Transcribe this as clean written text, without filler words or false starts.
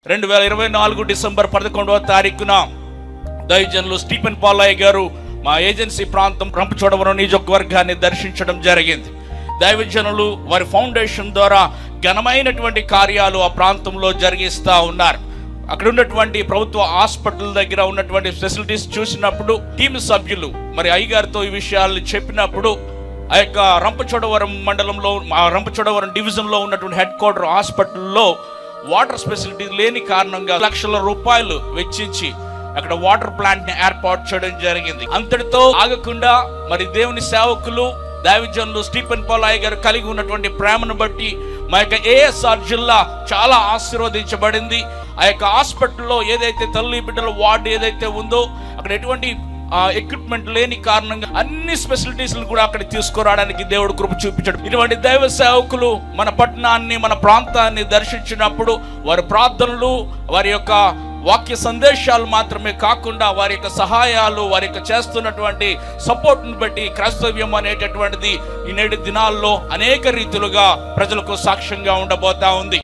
2024 December 11వ తారీఖున దైవజనులు Stephen Palaiah గారు మా ఏజెన్సీ ప్రాంతం రంపచోడవరం నియోజకవర్గాన్ని దర్శించడం జరిగింది. దైవజనులు వారి ఫౌండేషన్ ద్వారా ఘనమైనటువంటి కార్యాలు ఆ ప్రాంతంలో జరిగిస్తూ ఉన్నారు. అక్కడ ఉన్నటువంటి ప్రభుత్వ హాస్పిటల్ దగ్గర ఉన్నటువంటి ఫెసిలిటీస్ చూసినప్పుడు టీమ్ సభ్యులు మరి అయ్యగారితో ఈ విషయాలు చెప్పినప్పుడు ఆ యొక్క రంపచోడవరం మండలంలో రంపచోడవరం డివిజన్లో ఉన్నటువంటి హెడ్ క్వార్టర్ హాస్పిటల్లో వాటర్ ఫెసిలిటీ లేని కారణంగా లక్షల రూపాయలు వెచ్చించి అక్కడ వాటర్ ప్లాంట్ ని ఏర్పాటు చేయడం జరిగింది. అంతటితో ఆగకుండా మరి దేవుని సేవకులు దైవజనులు స్టీఫెన్ పాలయ్య గారు కలిగి ఉన్నటువంటి ప్రేమను బట్టి మా యొక్క ఏఎస్ఆర్ జిల్లా చాలా ఆశీర్వదించబడింది. ఆ యొక్క హాస్పిటల్లో ఏదైతే తల్లి బిడ్డల వార్డు ఏదైతే ఉందో అక్కడ ఎటువంటి ఎక్విప్మెంట్ లేని కారణంగా అన్ని ఫెసిలిటీస్ కూడా అక్కడ తీసుకురావడానికి దేవుడు కృప చూపించాడు. ఇటువంటి దైవ సేవకులు మన పట్టణాన్ని మన ప్రాంతాన్ని దర్శించినప్పుడు వారి ప్రార్థనలు వారి యొక్క వాక్య సందేశాలు మాత్రమే కాకుండా వారి యొక్క సహాయాలు వారి యొక్క చేస్తున్నటువంటి సపోర్ట్ని బట్టి క్రైస్తవ్యం అనేటటువంటిది ఈ నేటి దినాల్లో అనేక రీతులుగా ప్రజలకు సాక్ష్యంగా ఉండబోతా ఉంది.